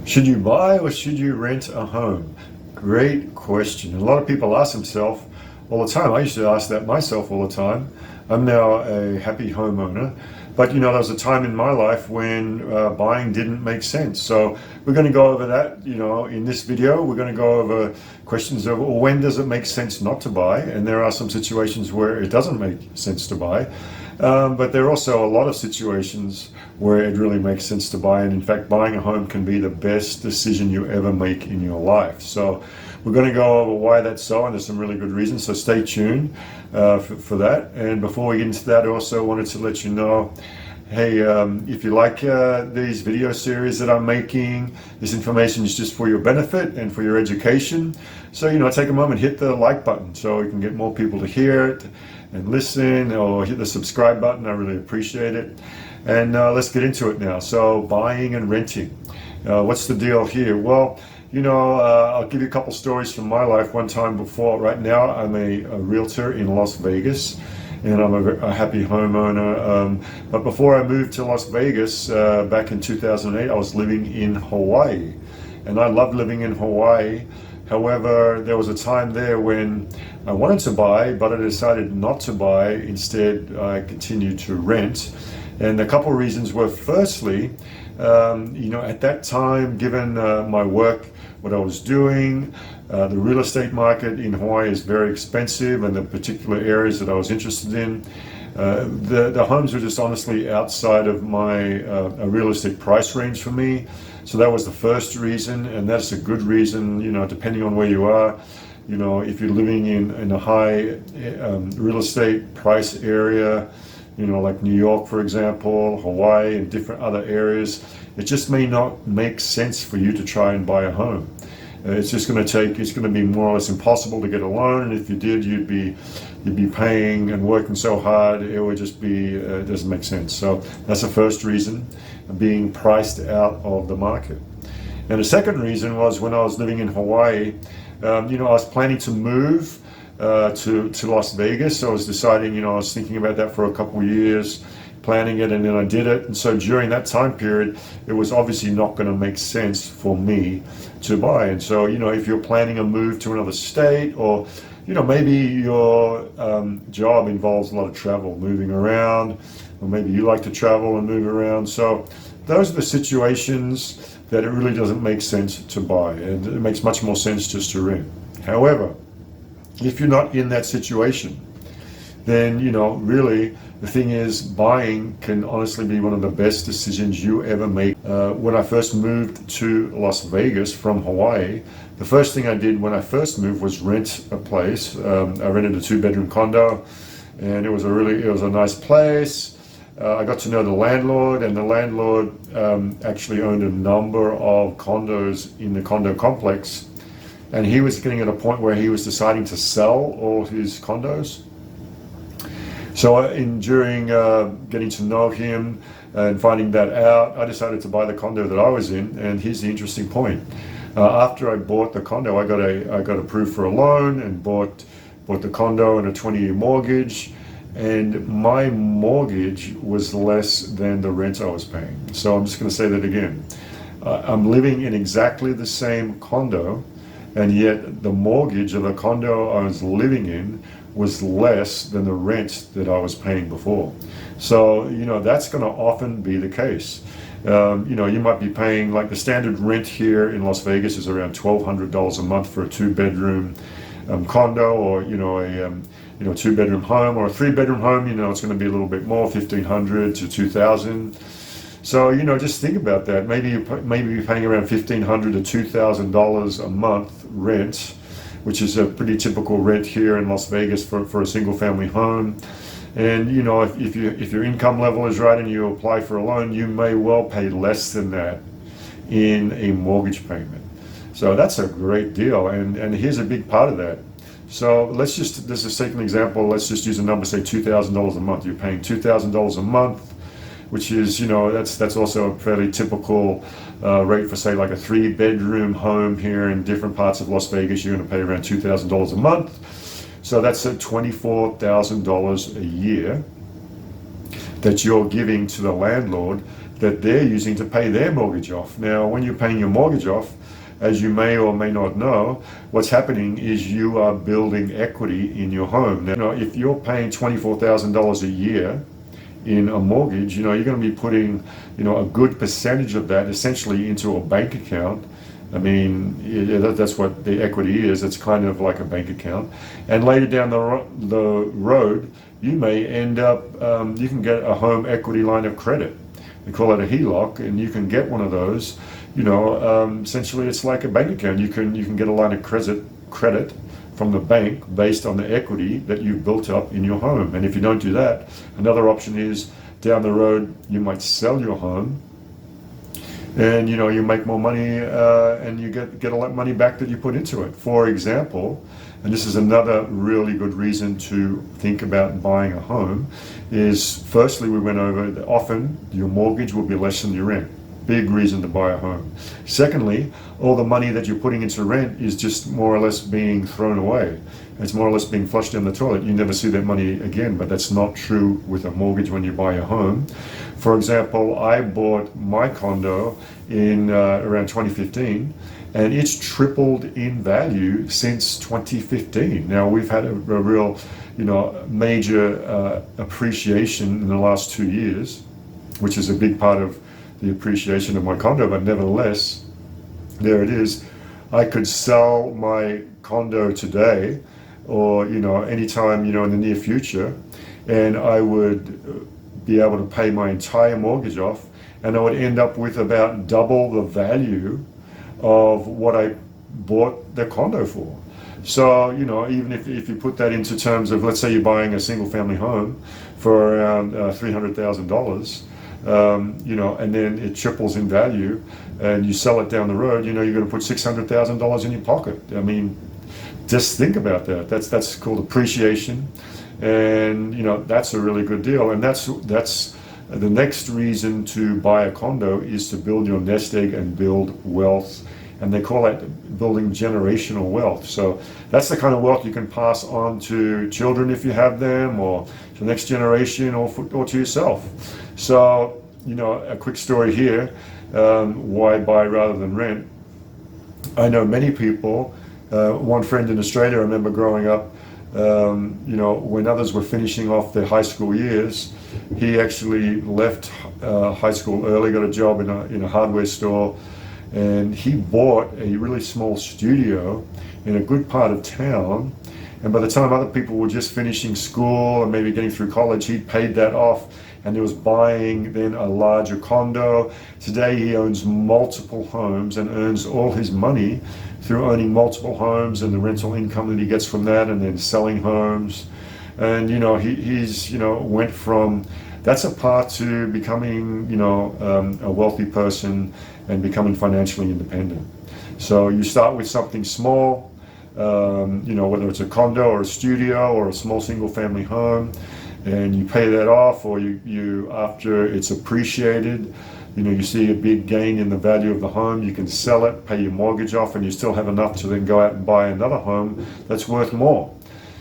Should you buy or should you rent a home? Great question. A lot of people ask themselves all the time. I used to ask that myself all the time. I'm now a happy homeowner, but there was a time in my life when buying didn't make sense. So we're going to go over that, in this video. We're going to go over questions of, well, when does it make sense not to buy? And there are some situations where it doesn't make sense to buy. But there are also a lot of situations where it really makes sense to buy. And in fact, buying a home can be the best decision you ever make in your life. So we're going to go over why that's so, and there's some really good reasons. So stay tuned for that. And before we get into that, I also wanted to let you know, hey, if you like these video series that I'm making, this information is just for your benefit and for your education. So, take a moment, hit the like button so we can get more people to hear it and listen, or hit the subscribe button. I really appreciate it. And let's get into it now. So buying and renting. What's the deal here? Well, I'll give you a couple stories from my life. One time before, right now, I'm a realtor in Las Vegas, and I'm a happy homeowner. But before I moved to Las Vegas back in 2008, I was living in Hawaii, and I loved living in Hawaii. However, there was a time there when I wanted to buy, but I decided not to buy. Instead, I continued to rent. And a couple of reasons were, firstly, at that time, given my work, what I was doing, the real estate market in Hawaii is very expensive, and the particular areas that I was interested in, the homes were just honestly outside of my realistic price range for me. So that was the first reason, and that's a good reason, depending on where you are. If you're living in a high real estate price area, like New York, for example, Hawaii, and different other areas, it just may not make sense for you to try and buy a home. It's going to be more or less impossible to get a loan, and if you did, you'd be paying and working so hard, it would just be, it doesn't make sense. So that's the first reason, being priced out of the market. And the second reason was, when I was living in Hawaii, I was planning to move to Las Vegas. So I was deciding, I was thinking about that for a couple of years, planning it, and then I did it. And so during that time period, it was obviously not going to make sense for me to buy. And so, if you're planning a move to another state, or, maybe your job involves a lot of travel, moving around, or maybe you like to travel and move around. So those are the situations that it really doesn't make sense to buy, and it makes much more sense just to rent. However, if you're not in that situation, then, really, the thing is, buying can honestly be one of the best decisions you ever make. When I first moved to Las Vegas from Hawaii, the first thing I did when I first moved was rent a place. I rented a 2-bedroom condo, and it was a nice place. I got to know the landlord, and the landlord actually owned a number of condos in the condo complex. And he was getting at a point where he was deciding to sell all his condos. So during getting to know him and finding that out, I decided to buy the condo that I was in. And here's the interesting point. After I bought the condo, I got approved for a loan and bought the condo and a 20-year mortgage. And my mortgage was less than the rent I was paying. So I'm just going to say that again. I'm living in exactly the same condo, and yet the mortgage of the condo I was living in was less than the rent that I was paying before. So, that's going to often be the case. You might be paying, like, the standard rent here in Las Vegas is around $1,200 a month for a 2-bedroom condo, or, a 2-bedroom home, or a 3-bedroom home. It's going to be a little bit more, $1,500 to $2,000. So, just think about that. Maybe you're paying around $1,500 to $2,000 a month rent, which is a pretty typical rent here in Las Vegas for a single family home. And, if your income level is right and you apply for a loan, you may well pay less than that in a mortgage payment. So that's a great deal. And here's a big part of that. So let's just take an example. Let's just use a number, say $2,000 a month. You're paying $2,000 a month, which is, that's also a fairly typical rate for, say, like a 3-bedroom home here in different parts of Las Vegas. You're going to pay around $2,000 a month. So that's at $24,000 a year that you're giving to the landlord that they're using to pay their mortgage off. Now, when you're paying your mortgage off, as you may or may not know, what's happening is you are building equity in your home. Now, if you're paying $24,000 a year in a mortgage, you're going to be putting, a good percentage of that essentially into a bank account. I mean, that's what the equity is. It's kind of like a bank account. And later down the road, you may end up, you can get a home equity line of credit. We call it a HELOC, and you can get one of those. Essentially it's like a bank account. You can get a line of credit from the bank based on the equity that you've built up in your home. And if you don't do that, another option is down the road you might sell your home, and you make more money, and you get a lot of money back that you put into it. For example, and this is another really good reason to think about buying a home, is firstly we went over that often your mortgage will be less than your rent. Big reason to buy a home. Secondly, all the money that you're putting into rent is just more or less being thrown away. It's more or less being flushed down the toilet. You never see that money again, but that's not true with a mortgage when you buy a home. For example, I bought my condo in around 2015, and it's tripled in value since 2015. Now, we've had a real, major appreciation in the last 2 years, which is a big part of the appreciation of my condo, but nevertheless, there it is. I could sell my condo today, or anytime in the near future, and I would be able to pay my entire mortgage off, and I would end up with about double the value of what I bought the condo for. So even if you put that into terms of, let's say you're buying a single family home for around $300,000, and then it triples in value, and you sell it down the road, you're going to put $600,000 in your pocket. I mean, just think about that. That's called appreciation, and that's a really good deal. And that's the next reason to buy a condo is to build your nest egg and build wealth. And they call that building generational wealth. So that's the kind of wealth you can pass on to children if you have them, or to the next generation, or to yourself. So, a quick story here, why buy rather than rent. I know many people, one friend in Australia, I remember growing up, when others were finishing off their high school years, he actually left high school early, got a job in a hardware store, and he bought a really small studio in a good part of town. And by the time other people were just finishing school and maybe getting through college, he'd paid that off, and he was buying then a larger condo. Today he owns multiple homes and earns all his money through owning multiple homes and the rental income that he gets from that, and then selling homes. And he's went from that's a part to becoming a wealthy person and becoming financially independent. So you start with something small, whether it's a condo or a studio or a small single family home, and you pay that off, or you after it's appreciated, you see a big gain in the value of the home, you can sell it, pay your mortgage off, and you still have enough to then go out and buy another home that's worth more.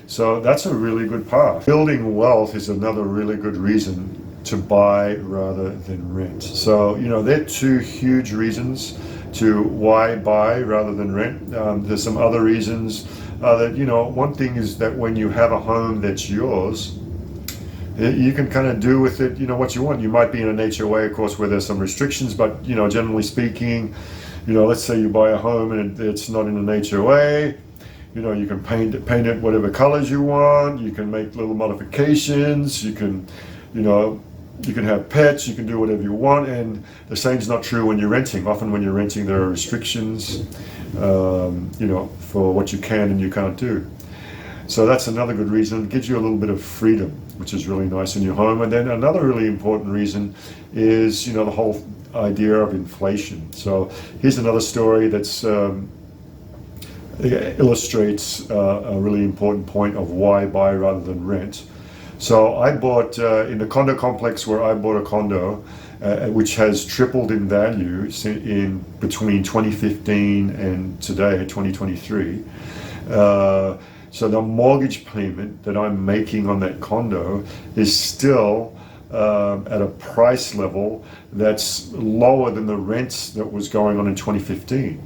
So that's a really good path. Building wealth is another really good reason to buy rather than rent. So, there are two huge reasons to why buy rather than rent. There's some other reasons that, one thing is that when you have a home that's yours, you can kind of do with it, what you want. You might be in an HOA, of course, where there's some restrictions, but, generally speaking, let's say you buy a home and it's not in an HOA, you can paint it whatever colors you want, you can make little modifications, you can have pets, you can do whatever you want. And the same's not true when you're renting. Often when you're renting, there are restrictions, for what you can and you can't do. So that's another good reason. It gives you a little bit of freedom, which is really nice in your home. And then another really important reason is, the whole idea of inflation. So here's another story that's illustrates a really important point of why buy rather than rent. So I bought in the condo complex where I bought a condo, which has tripled in value in between 2015 and today, 2023. So the mortgage payment that I'm making on that condo is still at a price level that's lower than the rents that was going on in 2015.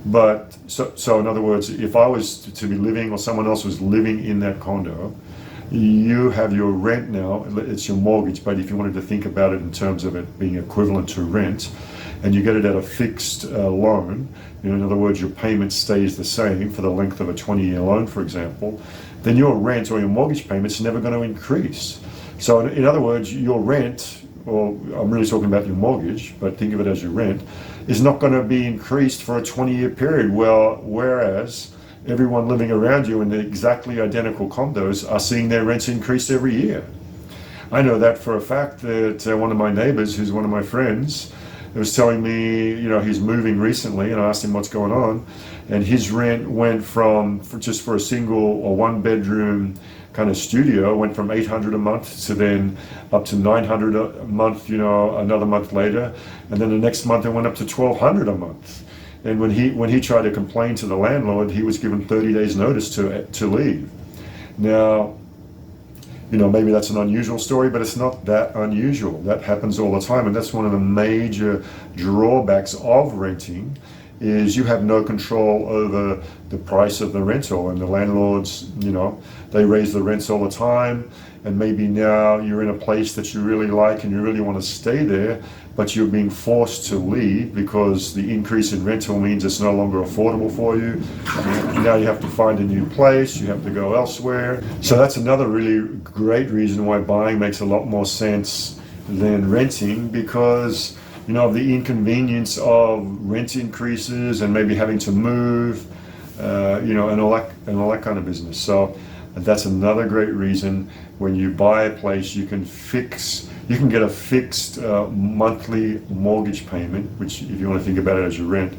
But so in other words, if I was to be living or someone else was living in that condo, you have your rent now, it's your mortgage, but if you wanted to think about it in terms of it being equivalent to rent, and you get it at a fixed loan, in other words, your payment stays the same for the length of a 20-year loan, for example, then your rent or your mortgage payment's never going to increase. So in other words, your rent, or I'm really talking about your mortgage, but think of it as your rent, is not going to be increased for a 20-year period, whereas everyone living around you in the exactly identical condos are seeing their rents increase every year. I know that for a fact that one of my neighbors, who's one of my friends, was telling me, he's moving recently, and I asked him what's going on, and his rent went from, just for a single or one bedroom kind of studio, went from $800 a month to then up to $900 a month, another month later, and then the next month it went up to $1,200 a month. And when he tried to complain to the landlord, he was given 30 days notice to leave. Now, maybe that's an unusual story, but it's not that unusual. That happens all the time, and that's one of the major drawbacks of renting, is you have no control over the price of the rental, and the landlords, they raise the rents all the time, and maybe now you're in a place that you really like and you really want to stay there, but you're being forced to leave because the increase in rental means it's no longer affordable for you. Now you have to find a new place, you have to go elsewhere. So that's another really great reason why buying makes a lot more sense than renting, because of the inconvenience of rent increases and maybe having to move, and all that kind of business. So that's another great reason when you buy a place, you can get a fixed monthly mortgage payment, which, if you want to think about it as your rent,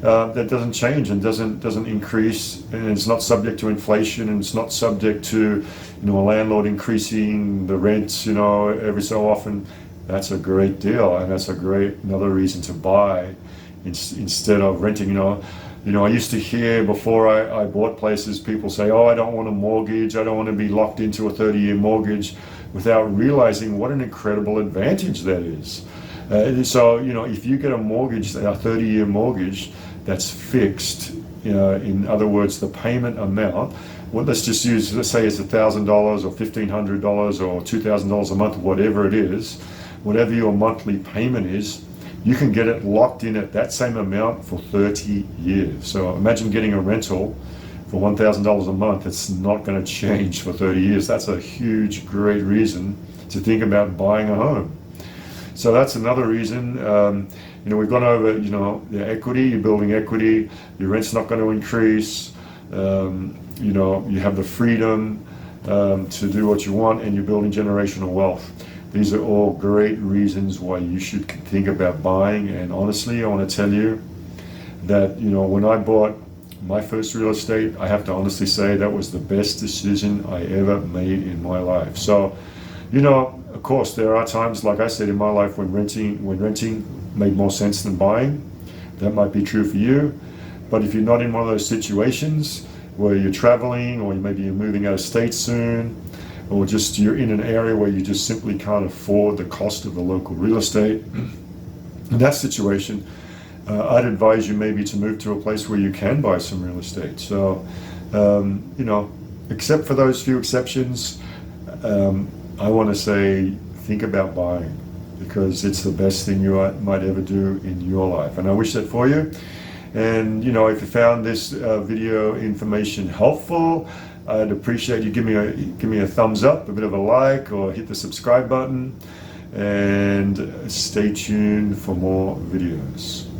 that doesn't change and doesn't increase, and it's not subject to inflation, and it's not subject to a landlord increasing the rents every so often. That's a great deal, and that's another reason to buy instead of renting. I used to hear before I bought places, people say, "Oh, I don't want a mortgage. I don't want to be locked into a 30-year mortgage," without realizing what an incredible advantage that is. So, if you get a mortgage, a 30-year mortgage that's fixed, in other words, the payment amount, well, let's say it's $1,000 or $1,500 or $2,000 a month, whatever it is, whatever your monthly payment is, you can get it locked in at that same amount for 30 years. So imagine getting a rental for $1,000 a month. It's not going to change for 30 years. That's a huge, great reason to think about buying a home. So that's another reason. We've gone over, the equity, you're building equity, your rent's not going to increase, you have the freedom to do what you want, and you're building generational wealth. These are all great reasons why you should think about buying. And honestly, I want to tell you that, when I bought my first real estate, I have to honestly say that was the best decision I ever made in my life. So, of course, there are times, like I said, in my life when renting made more sense than buying. That might be true for you. But if you're not in one of those situations where you're traveling, or maybe you're moving out of state soon, or just you're in an area where you just simply can't afford the cost of the local real estate, in that situation, I'd advise you maybe to move to a place where you can buy some real estate. So, except for those few exceptions, I want to say think about buying, because it's the best thing you might ever do in your life. And I wish that for you. And if you found this video information helpful, I'd appreciate you give me a thumbs up, a bit of a like, or hit the subscribe button, and stay tuned for more videos.